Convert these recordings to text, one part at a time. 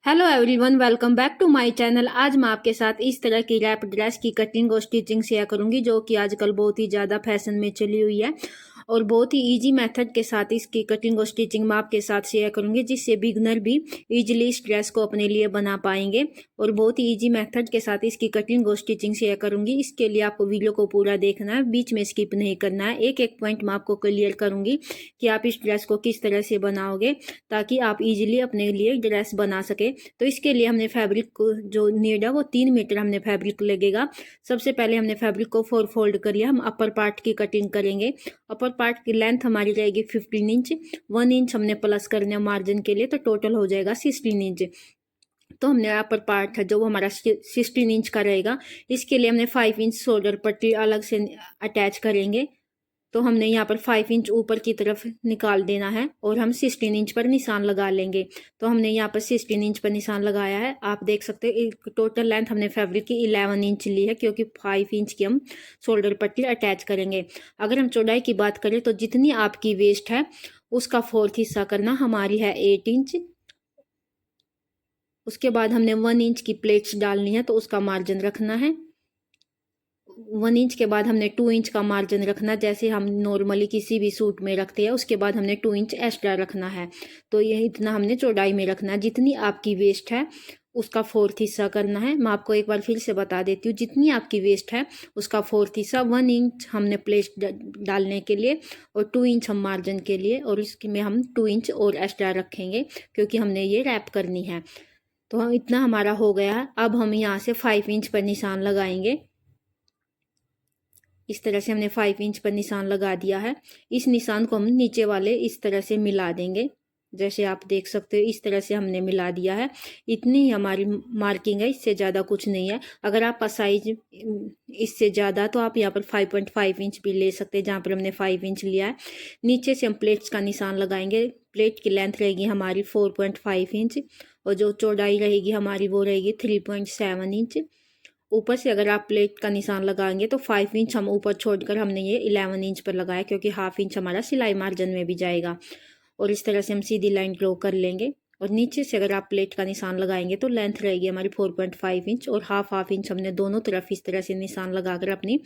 Hello everyone, welcome back to my channel. आज मैं आपके साथ इस तरह की रैप ड्रेस की कटिंग और स्टिचिंग शेयर करूंगी जो कि आजकल बहुत ही ज़्यादा फैशन में चली हुई है और बहुत ही इजी मेथड के साथ इसकी कटिंग और स्टिचिंग मैं आपके साथ शेयर करूंगी जिससे बिगनर भी इजीली इस ड्रेस को अपने लिए बना पाएंगे। और बहुत ही इजी मेथड के साथ इसकी कटिंग और स्टिचिंग शेयर करूंगी। इसके लिए आपको वीडियो को पूरा देखना है, बीच में स्किप नहीं करना है। एक एक पॉइंट मैं आपको क्लियर करूंगी कि आप इस ड्रेस को किस तरह से बनाओगे ताकि आप इजीली अपने लिए ड्रेस बना सके। तो इसके लिए हमने फैब्रिक को जो नीड है वो 3 मीटर हमने फैब्रिक लगेगा। सबसे पहले हमने फैब्रिक को 4 फोल्ड कर लिया। हम अपर पार्ट की कटिंग करेंगे। अपर पार्ट की लेंथ हमारी रहेगी 15 इंच। 1 इंच हमने प्लस करने मार्जिन के लिए, तो टोटल हो जाएगा 16 इंच। तो हमने अपर पार्ट है जो वो हमारा 16 इंच का रहेगा। इसके लिए हमने 5 इंच शोल्डर पट्टी अलग से अटैच करेंगे। तो हमने यहाँ पर 5 इंच ऊपर की तरफ निकाल देना है और हम 16 इंच पर निशान लगा लेंगे। तो हमने यहाँ पर 16 इंच पर निशान लगाया है। आप देख सकते हैं टोटल लेंथ हमने फैब्रिक की 11 इंच ली है क्योंकि 5 इंच की हम शोल्डर पट्टी अटैच करेंगे। अगर हम चौड़ाई की बात करें तो जितनी आपकी वेस्ट है उसका 4th हिस्सा करना। हमारी है 8 इंच। उसके बाद हमने 1 इंच की प्लेट्स डालनी है तो उसका मार्जिन रखना है। 1 इंच के बाद हमने 2 इंच का मार्जिन रखना, जैसे हम नॉर्मली किसी भी सूट में रखते हैं। उसके बाद हमने 2 इंच एक्स्ट्रा रखना है। तो ये इतना हमने चौड़ाई में रखना है। जितनी आपकी वेस्ट है उसका 4th हिस्सा करना है। मैं आपको एक बार फिर से बता देती हूँ, जितनी आपकी वेस्ट है उसका 4th हिस्सा। 1 इंच हमने प्लेट डालने के लिए और 2 इंच हम मार्जिन के लिए, और इसमें हम 2 इंच और एक्स्ट्रा रखेंगे क्योंकि हमने ये रैप करनी है। तो हम इतना हमारा हो गया है। अब हम यहाँ से 5 इंच पर निशान लगाएंगे। इस तरह से हमने 5 इंच पर निशान लगा दिया है। इस निशान को हम नीचे वाले इस तरह से मिला देंगे। जैसे आप देख सकते हो इस तरह से हमने मिला दिया है। इतनी ही हमारी मार्किंग है, इससे ज़्यादा कुछ नहीं है। अगर आपका साइज इससे ज़्यादा तो आप यहाँ पर 5.5 इंच भी ले सकते हैं, जहाँ पर हमने 5 इंच लिया है। नीचे से हम प्लेट्स का निशान लगाएंगे। प्लेट की लेंथ रहेगी हमारी 4.5 इंच और जो चौड़ाई रहेगी हमारी वो रहेगी 3.7 इंच। ऊपर से अगर आप प्लेट का निशान लगाएंगे तो 5 इंच हम ऊपर छोड़कर हमने ये 11 इंच पर लगाया क्योंकि हाफ इंच हमारा सिलाई मार्जिन में भी जाएगा। और इस तरह से हम सीधी लाइन ड्रॉ कर लेंगे। और नीचे से अगर आप प्लेट का निशान लगाएंगे तो लेंथ रहेगी हमारी 4.5 इंच और हाफ इंच हमने दोनों तरफ इस तरह से निशान लगाकर अपनी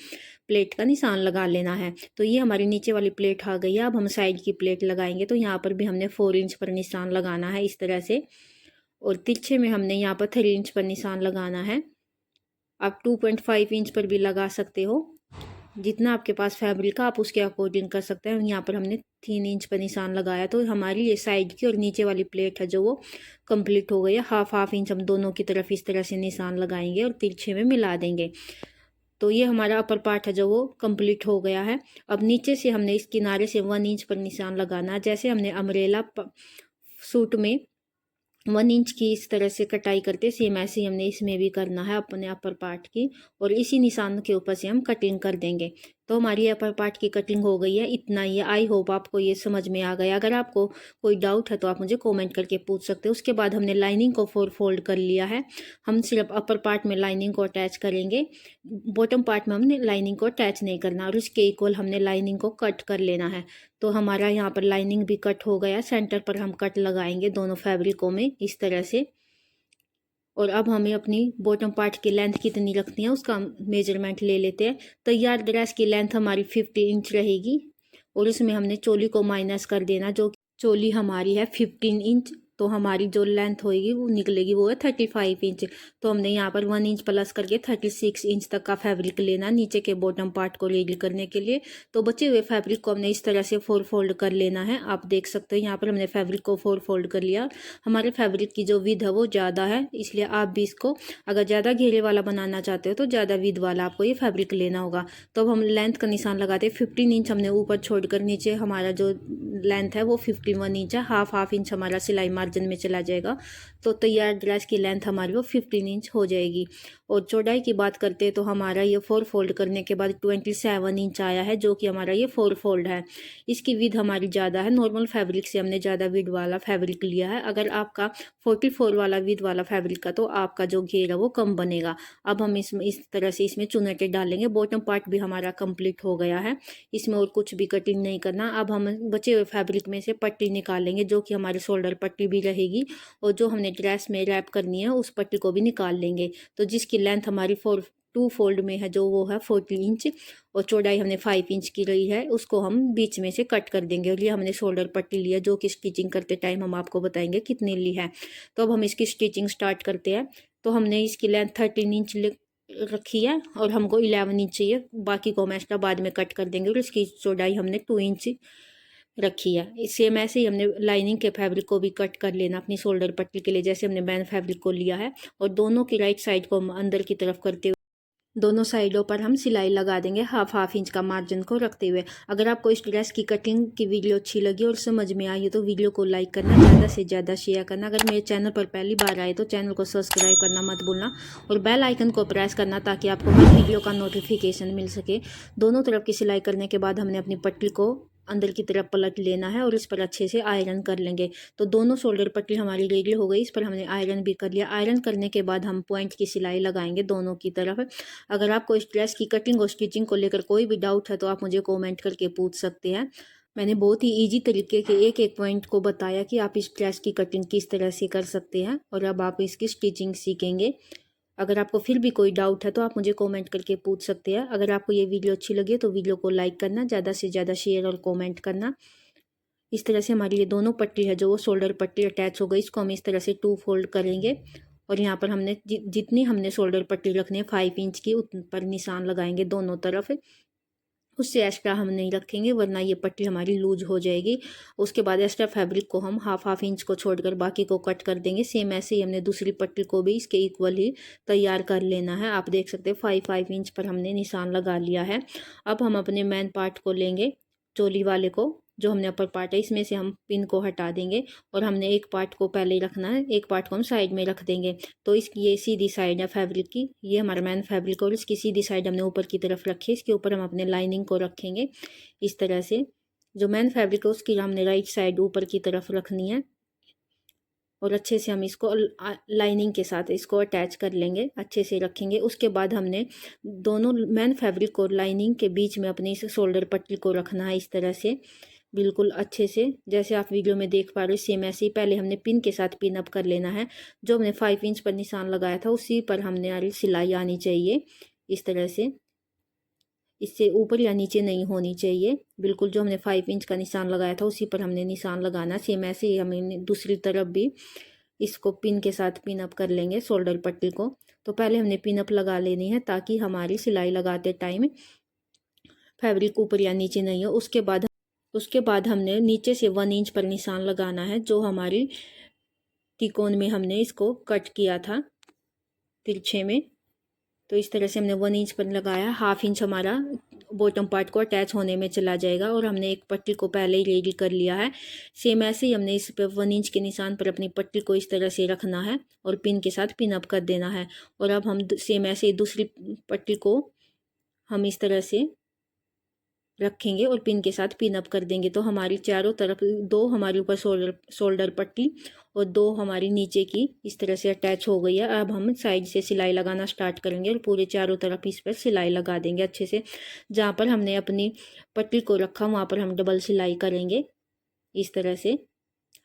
प्लेट का निशान लगा लेना है। तो ये हमारी नीचे वाली प्लेट आ गई है। अब हम साइड की प्लेट लगाएंगे तो यहाँ पर भी हमने 4 इंच पर निशान लगाना है इस तरह से। और तिरछे में हमने यहाँ पर 3 इंच पर निशान लगाना है। आप 2.5 इंच पर भी लगा सकते हो, जितना आपके पास फैब्रिक है आप उसके अकॉर्डिंग कर सकते हैं। यहाँ पर हमने 3 इंच पर निशान लगाया तो हमारी ये साइड की और नीचे वाली प्लेट है जो वो कंप्लीट हो गई है। हाफ इंच हम दोनों की तरफ इस तरह से निशान लगाएंगे और तिरछे में मिला देंगे। तो ये हमारा अपर पार्ट है जो वो कंप्लीट हो गया है। अब नीचे से हमने इस किनारे से 1 इंच पर निशान लगाना है। जैसे हमने अम्ब्रेला सूट में 1 इंच की इस तरह से कटाई करते, सेम ऐसे ही हमने इसमें भी करना है अपने अपर पार्ट की। और इसी निशान के ऊपर से हम कटिंग कर देंगे। तो हमारी अपर पार्ट की कटिंग हो गई है। इतना ही। आई होप आपको ये समझ में आ गया। अगर आपको कोई डाउट है तो आप मुझे कमेंट करके पूछ सकते हो। उसके बाद हमने लाइनिंग को 4 फोल्ड कर लिया है। हम सिर्फ अपर पार्ट में लाइनिंग को अटैच करेंगे, बॉटम पार्ट में हमने लाइनिंग को अटैच नहीं करना। और उसके इक्वल हमने लाइनिंग को कट कर लेना है। तो हमारा यहाँ पर लाइनिंग भी कट हो गया। सेंटर पर हम कट लगाएंगे दोनों फैब्रिकों में इस तरह से। और अब हमें अपनी बॉटम पार्ट की लेंथ कितनी रखनी है उसका मेजरमेंट ले लेते हैं। तैयार ड्रेस की लेंथ हमारी 50 इंच रहेगी और इसमें हमने चोली को माइनस कर देना। जो चोली हमारी है 15 इंच, तो हमारी जो लेंथ होगी वो निकलेगी वो है 35 इंच। तो हमने यहाँ पर 1 इंच प्लस करके 36 इंच तक का फैब्रिक लेना नीचे के बॉटम पार्ट को रेडी करने के लिए। तो बचे हुए फैब्रिक को हमने इस तरह से 4 फोल्ड कर लेना है। आप देख सकते हो यहाँ पर हमने फैब्रिक को 4 फोल्ड कर लिया। हमारे फैब्रिक की जो विड्थ है वो ज़्यादा है, इसलिए आप भी इसको अगर ज़्यादा घेरे वाला बनाना चाहते हो तो ज़्यादा विड्थ वाला आपको ये फैब्रिक लेना होगा। तो अब हम लेंथ का निशान लगाते हैं। 15 इंच हमने ऊपर छोड़कर नीचे हमारा जो लेंथ है वो 51 इंच है। हाफ इंच हमारा सिलाई मार्जिन में चला जाएगा। तो तैयार ड्रेस की लेंथ हमारी वो 15 इंच हो जाएगी। और चौड़ाई की बात करते हैं तो हमारा ये 4 फोल्ड करने के बाद 27 इंच आया है, जो कि हमारा ये 4 फोल्ड है। इसकी विड्थ हमारी ज़्यादा है। नॉर्मल फैब्रिक से हमने ज़्यादा विड्थ वाला फैब्रिक लिया है। अगर आपका 44 वाला विड्थ वाला फैब्रिक का तो आपका जो घेर है वो कम बनेगा। अब हम इसमें इस तरह से इसमें चुनटे डालेंगे। बॉटम पार्ट भी हमारा कंप्लीट हो गया है। इसमें और कुछ भी कटिंग नहीं करना। अब हम बचे हुए फैब्रिक में से पट्टी निकालेंगे, जो कि हमारे शोल्डर पट्टी भी भी रहेगी और जो हमने ड्रेस में रैप करनी है उस पट्टी को भी निकाल लेंगे। तो जिसकी लेंथ हमारी 2 फोल्ड में है जो वो है 40 इंच और चौड़ाई हमने 5 इंच की रही है, उसको हम बीच में से कट कर देंगे। और ये हमने शोल्डर पट्टी लिया जो कि स्टिचिंग करते टाइम हम आपको बताएंगे कितनी ली है। तो अब हम इसकी स्टिचिंग स्टार्ट करते हैं। तो हमने इसकी लेंथ 13 इंच रखी है और हमको 11 इंच चाहिए, बाकी को हम एक्स्ट्रा बाद में कट कर देंगे। और इसकी चौड़ाई हमने 2 इंच रखी है। सेम ऐसे ही हमने लाइनिंग के फैब्रिक को भी कट कर लेना अपनी शोल्डर पट्टी के लिए, जैसे हमने मैन फैब्रिक को लिया है। और दोनों की राइट साइड को हम अंदर की तरफ करते हुए दोनों साइडों पर हम सिलाई लगा देंगे हाफ इंच का मार्जिन को रखते हुए। अगर आपको इस ड्रेस की कटिंग की वीडियो अच्छी लगी और समझ में आई तो वीडियो को लाइक करना, ज़्यादा से ज़्यादा शेयर करना। अगर मेरे चैनल पर पहली बार आए तो चैनल को सब्सक्राइब करना मत भूलना और बेल आइकन को प्रेस करना ताकि आपको हर वीडियो का नोटिफिकेशन मिल सके। दोनों तरफ की सिलाई करने के बाद हमने अपनी पट्टी को अंदर की तरफ पलट लेना है और इस पर अच्छे से आयरन कर लेंगे। तो दोनों शोल्डर पट्टी हमारी रेडी हो गई, इस पर हमने आयरन भी कर लिया। आयरन करने के बाद हम पॉइंट की सिलाई लगाएंगे दोनों की तरफ। अगर आपको इस ड्रेस की कटिंग और स्टिचिंग को लेकर कोई भी डाउट है तो आप मुझे कमेंट करके पूछ सकते हैं। मैंने बहुत ही इजी तरीके के एक एक पॉइंट को बताया कि आप इस ड्रेस की कटिंग किस तरह से कर सकते हैं और अब आप इसकी स्टिचिंग सीखेंगे। अगर आपको फिर भी कोई डाउट है तो आप मुझे कमेंट करके पूछ सकते हैं। अगर आपको ये वीडियो अच्छी लगी तो वीडियो को लाइक करना, ज़्यादा से ज़्यादा शेयर और कमेंट करना। इस तरह से हमारी ये दोनों पट्टी है जो वो शोल्डर पट्टी अटैच हो गई, इसको हम इस तरह से 2 फोल्ड करेंगे और यहाँ पर हमने जितनी हमने शोल्डर पट्टी रखनी है 5 इंच की उन पर निशान लगाएंगे दोनों तरफ। उससे एक्स्ट्रा हम नहीं रखेंगे वरना ये पट्टी हमारी लूज हो जाएगी। उसके बाद एक्स्ट्रा फैब्रिक को हम हाफ इंच को छोड़कर बाकी को कट कर देंगे। सेम ऐसे ही हमने दूसरी पट्टी को भी इसके इक्वल ही तैयार कर लेना है। आप देख सकते हैं 5 इंच पर हमने निशान लगा लिया है। अब हम अपने मेन पार्ट को लेंगे, चोली वाले को, जो हमने अपर पार्ट है इसमें से हम पिन को हटा देंगे और हमने एक पार्ट को पहले ही रखना है, एक पार्ट को हम साइड में रख देंगे। तो इसकी ये सीधी साइड है फैब्रिक की, ये हमारा मैन फैब्रिक और इसकी सीधी साइड हमने ऊपर की तरफ रखी है। इसके ऊपर हम अपने लाइनिंग को रखेंगे इस तरह से। जो मैन फैब्रिक है उसकी हमने राइट साइड ऊपर की तरफ रखनी है और अच्छे से हम इसको लाइनिंग के साथ इसको अटैच कर लेंगे, अच्छे से रखेंगे। उसके बाद हमने दोनों मैन फैब्रिक और लाइनिंग के बीच में अपनी इस शोल्डर पट्टी को रखना है इस तरह से, बिल्कुल अच्छे से जैसे आप वीडियो में देख पा रहे हो। सेम ऐसे ही पहले हमने पिन के साथ पिन अप कर लेना है। जो हमने 5 इंच पर निशान लगाया था उसी पर हमने सिलाई आनी चाहिए इस तरह से, इससे ऊपर या नीचे नहीं होनी चाहिए। बिल्कुल जो हमने 5 इंच का निशान लगाया था उसी पर हमने निशान लगाना। सेम ऐसे ही हमें दूसरी तरफ भी इसको पिन के साथ पिन अप कर लेंगे शोल्डर पट्टी को। तो पहले हमने पिन अप लगा लेनी है ताकि हमारी सिलाई लगाते टाइम फैब्रिक ऊपर या नीचे नहीं हो। उसके बाद हमने नीचे से 1 इंच पर निशान लगाना है जो हमारी तिकोन में हमने इसको कट किया था तिरछे में। तो इस तरह से हमने 1 इंच पर लगाया, हाफ इंच हमारा बॉटम पार्ट को अटैच होने में चला जाएगा और हमने एक पट्टी को पहले ही रेडी कर लिया है। सेम ऐसे ही हमने इस पर 1 इंच के निशान पर अपनी पट्टी को इस तरह से रखना है और पिन के साथ पिन अप कर देना है। और अब हम सेम ऐसे ही दूसरी पट्टी को हम इस तरह से रखेंगे और पिन के साथ पिन अप कर देंगे। तो हमारी चारों तरफ 2 हमारे ऊपर शोल्डर पट्टी और 2 हमारी नीचे की इस तरह से अटैच हो गई है। अब हम साइड से सिलाई लगाना स्टार्ट करेंगे और पूरे चारों तरफ इस पर सिलाई लगा देंगे अच्छे से। जहाँ पर हमने अपनी पट्टी को रखा वहाँ पर हम डबल सिलाई करेंगे इस तरह से।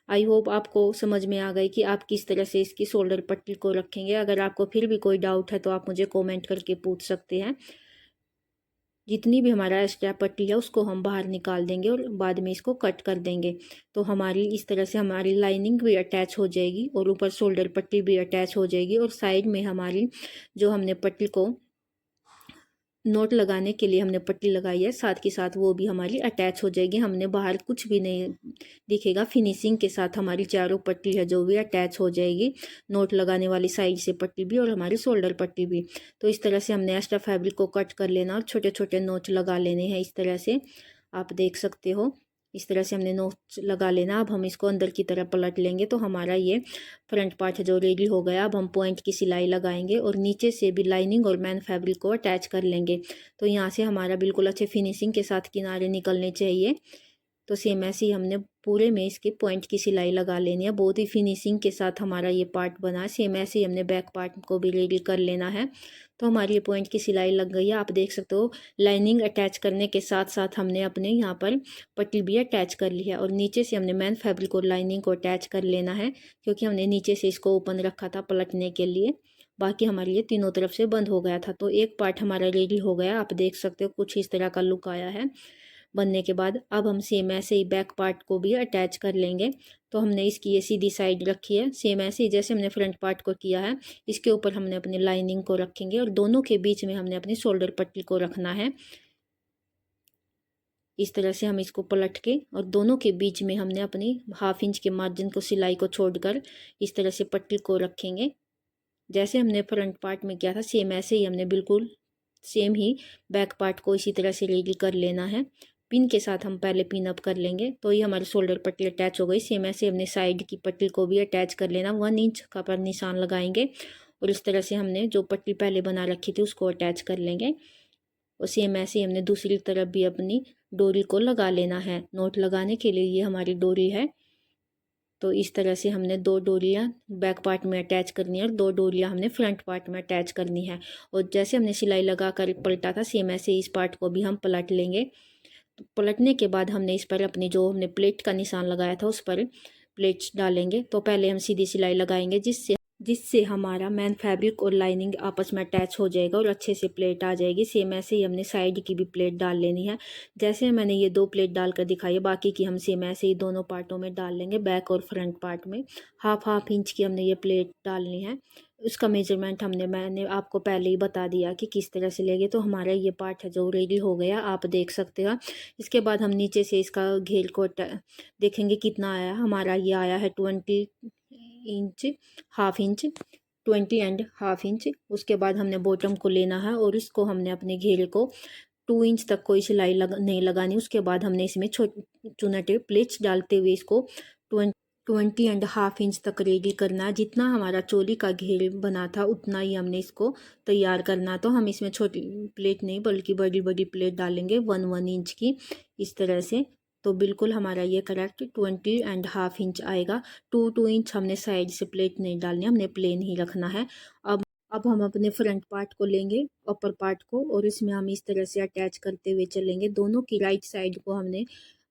आई होप आपको समझ में आ गई कि आप किस तरह से इसकी शोल्डर पट्टी को रखेंगे। अगर आपको फिर भी कोई डाउट है तो आप मुझे कमेंट करके पूछ सकते हैं। जितनी भी हमारा एक्स्ट्रा पट्टी है उसको हम बाहर निकाल देंगे और बाद में इसको कट कर देंगे। तो हमारी इस तरह से हमारी लाइनिंग भी अटैच हो जाएगी और ऊपर शोल्डर पट्टी भी अटैच हो जाएगी और साइड में हमारी जो हमने पट्टी को नोट लगाने के लिए हमने पट्टी लगाई है साथ के साथ वो भी हमारी अटैच हो जाएगी। हमने बाहर कुछ भी नहीं दिखेगा। फिनिशिंग के साथ हमारी चारों पट्टी है जो भी अटैच हो जाएगी, नोट लगाने वाली साइड से पट्टी भी और हमारी शोल्डर पट्टी भी। तो इस तरह से हमने एक्स्ट्रा फैब्रिक को कट कर लेना और छोटे छोटे नोच लगा लेने हैं इस तरह से, आप देख सकते हो। इस तरह से हमने नोच लगा लेना। अब हम इसको अंदर की तरफ पलट लेंगे तो हमारा ये फ्रंट पार्ट है जो रेडी हो गया। अब हम पॉइंट की सिलाई लगाएंगे और नीचे से भी लाइनिंग और मैन फैब्रिक को अटैच कर लेंगे। तो यहाँ से हमारा बिल्कुल अच्छे फिनिशिंग के साथ किनारे निकलने चाहिए। तो सेम ऐसे ही हमने पूरे में इसके पॉइंट की सिलाई लगा लेनी है। बहुत ही फिनिशिंग के साथ हमारा ये पार्ट बना है। सेम ऐसे ही हमने बैक पार्ट को भी रेडी कर लेना है। तो हमारी ये पॉइंट की सिलाई लग गई है। आप देख सकते हो लाइनिंग अटैच करने के साथ साथ हमने अपने यहाँ पर पट्टी भी अटैच कर ली है और नीचे से हमने मेन फैब्रिक और लाइनिंग को अटैच कर लेना है, क्योंकि हमने नीचे से इसको ओपन रखा था पलटने के लिए। बाकी हमारे ये तीनों तरफ से बंद हो गया था। तो एक पार्ट हमारा रेडी हो गया। आप देख सकते हो कुछ इस तरह का लुक आया है बनने के बाद। अब हम सेम ऐसे ही बैक पार्ट को भी अटैच कर लेंगे। तो हमने इसकी ये सीधी साइड रखी है, सेम ऐसे ही जैसे हमने फ्रंट पार्ट को किया है। इसके ऊपर हमने अपनी लाइनिंग को रखेंगे और दोनों के बीच में हमने अपनी शोल्डर पट्टी को रखना है। इस तरह से हम इसको पलट के और दोनों के बीच में हमने अपनी 1/2 इंच के मार्जिन को सिलाई को छोड़कर इस तरह से पट्टी को रखेंगे। जैसे हमने फ्रंट पार्ट में किया था सेम ऐसे ही हमने बिल्कुल सेम ही बैक पार्ट को इसी तरह से रेडी कर लेना है। पिन के साथ हम पहले पिन अप कर लेंगे। तो ये हमारी शोल्डर पट्टी अटैच हो गई। सेम ऐसे हमने साइड की पट्टी को भी अटैच कर लेना। 1 इंच का पर निशान लगाएंगे और इस तरह से हमने जो पट्टी पहले बना रखी थी उसको अटैच कर लेंगे। और सेम ऐसे ही हमने दूसरी तरफ भी अपनी डोरी को लगा लेना है। नोट लगाने के लिए ये हमारी डोरी है। तो इस तरह से हमने 2 डोरियाँ बैक पार्ट में अटैच करनी है और 2 डोरियाँ हमने फ्रंट पार्ट में अटैच करनी है। और जैसे हमने सिलाई लगा कर पलटा था सेम ऐसे इस पार्ट को भी हम पलट लेंगे। तो पलटने के बाद हमने इस पर अपनी जो हमने प्लेट का निशान लगाया था उस पर प्लेट्स डालेंगे। तो पहले हम सीधी सिलाई लगाएंगे जिससे हमारा मेन फैब्रिक और लाइनिंग आपस में अटैच हो जाएगा और अच्छे से प्लेट आ जाएगी। सेम ऐसे ही हमने साइड की भी प्लेट डाल लेनी है। जैसे मैंने ये 2 प्लेट डालकर दिखाई है, बाकी की हम सेम ऐसे ही दोनों पार्टों में डाल लेंगे। बैक और फ्रंट पार्ट में 1/2 इंच की हमने ये प्लेट डालनी है। उसका मेजरमेंट मैंने आपको पहले ही बता दिया कि किस तरह से लेंगे। तो हमारा ये पार्ट है जो रेडी हो गया, आप देख सकते हो। इसके बाद हम नीचे से इसका घेर को देखेंगे कितना आया। हमारा ये आया है 20 इंच 1/2 इंच 20 एंड 1/2 इंच। उसके बाद हमने बॉटम को लेना है और इसको हमने अपने घेरे को 2 इंच तक कोई सिलाई नहीं लगानी। उसके बाद हमने इसमें चुनटे प्लेट्स डालते हुए इसको 20 एंड 1/2 इंच तक रेडी करना है। जितना हमारा चोली का घेर बना था उतना ही हमने इसको तैयार करना। तो हम इसमें छोटी प्लेट नहीं बल्कि बड़ी बड़ी प्लेट डालेंगे 1 इंच की इस तरह से। तो बिल्कुल हमारा ये करेक्ट 20 एंड 1/2 इंच आएगा। 2 इंच हमने साइड से प्लेट नहीं डालनी, हमने प्लेन ही रखना है। अब हम अपने फ्रंट पार्ट को लेंगे, अपर पार्ट को, और इसमें हम इस तरह से अटैच करते हुए चलेंगे। दोनों की राइट साइड को हमने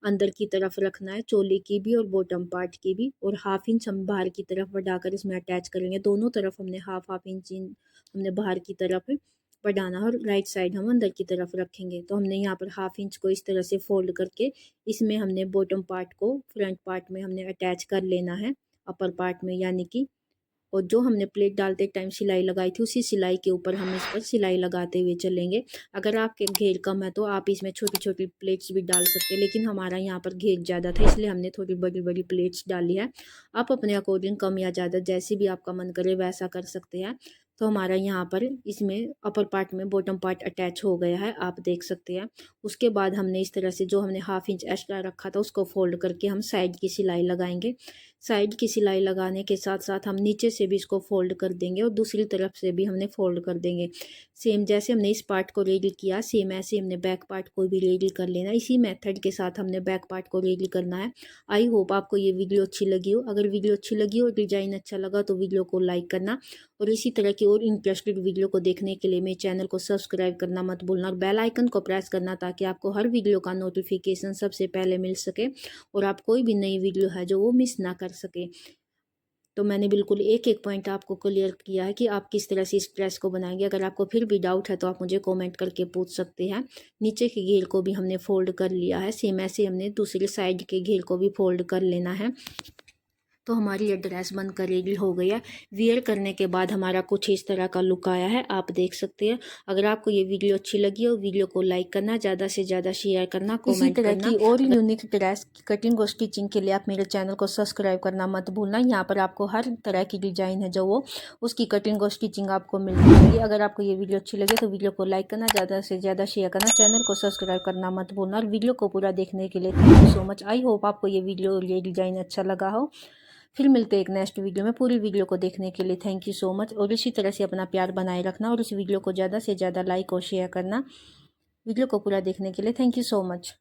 अंदर की तरफ रखना है, चोली की भी और बॉटम पार्ट की भी। और 1/2 इंच हम बाहर की तरफ बढ़ाकर इसमें अटैच करेंगे। दोनों तरफ हमने हाफ इंच हमने बाहर की तरफ बढ़ाना है और राइट साइड हम अंदर की तरफ रखेंगे। तो हमने यहाँ पर 1/2 इंच को इस तरह से फोल्ड करके इसमें हमने बॉटम पार्ट को फ्रंट पार्ट में हमने अटैच कर लेना है, अपर पार्ट में यानी कि। और जो हमने प्लेट डालते टाइम सिलाई लगाई थी उसी सिलाई के ऊपर हम इस पर सिलाई लगाते हुए चलेंगे। अगर आपके घेर कम है तो आप इसमें छोटी छोटी प्लेट्स भी डाल सकते हैं, लेकिन हमारा यहाँ पर घेर ज़्यादा था इसलिए हमने थोड़ी बड़ी बड़ी प्लेट्स डाली है। आप अपने अकॉर्डिंग कम या ज़्यादा जैसे भी आपका मन करे वैसा कर सकते हैं। तो हमारा यहाँ पर इसमें अपर पार्ट में बॉटम पार्ट अटैच हो गया है, आप देख सकते हैं। उसके बाद हमने इस तरह से जो हमने 1/2 इंच एक्स्ट्रा रखा था उसको फोल्ड करके हम साइड की सिलाई लगाएंगे। साइड की सिलाई लगाने के साथ साथ हम नीचे से भी इसको फोल्ड कर देंगे और दूसरी तरफ से भी हमने फोल्ड कर देंगे। सेम जैसे हमने इस पार्ट को रेडी किया सेम ऐसे हमने बैक पार्ट को भी रेडी कर लेना। इसी मेथड के साथ हमने बैक पार्ट को रेडी करना है। आई होप आपको ये वीडियो अच्छी लगी हो। अगर वीडियो अच्छी लगी हो, डिज़ाइन अच्छा लगा तो वीडियो को लाइक करना और इसी तरह की और इंटरेस्टेड वीडियो को देखने के लिए मेरे चैनल को सब्सक्राइब करना मत भूलना और बेल आइकन को प्रेस करना ताकि आपको हर वीडियो का नोटिफिकेशन सबसे पहले मिल सके और आप कोई भी नई वीडियो है जो वो मिस ना कर सके। तो मैंने बिल्कुल एक एक पॉइंट आपको क्लियर किया है कि आप किस तरह से इस ड्रेस को बनाएंगे। अगर आपको फिर भी डाउट है तो आप मुझे कमेंट करके पूछ सकते हैं। नीचे के घेर को भी हमने फोल्ड कर लिया है, सेम ऐसे हमने दूसरी साइड के घेर को भी फोल्ड कर लेना है। तो हमारी ये ड्रेस बनकर रेडी हो गई है। वियर करने के बाद हमारा कुछ इस तरह का लुक आया है, आप देख सकते हैं। अगर आपको ये वीडियो अच्छी लगी हो वीडियो को लाइक करना, ज़्यादा से ज़्यादा शेयर करना, कमेंट करना। इसी तरह की और यूनिक ड्रेस की कटिंग और स्टिचिंग के लिए आप मेरे चैनल को सब्सक्राइब करना मत भूलना। यहाँ पर आपको हर तरह की डिज़ाइन है जो वो उसकी कटिंग और स्टिचिंग आपको मिल जाएगी। अगर आपको ये वीडियो अच्छी लगे तो वीडियो को लाइक करना, ज़्यादा से ज़्यादा शेयर करना, चैनल को सब्सक्राइब करना मत भूलना और वीडियो को पूरा देखने के लिए thank you so much. I hope आपको ये वीडियो और ये डिज़ाइन अच्छा लगा हो। फिर मिलते हैं एक नेक्स्ट वीडियो में। पूरी वीडियो को देखने के लिए थैंक यू सो मच और इसी तरह से अपना प्यार बनाए रखना और इस वीडियो को ज़्यादा से ज़्यादा लाइक और शेयर करना। वीडियो को पूरा देखने के लिए थैंक यू सो मच।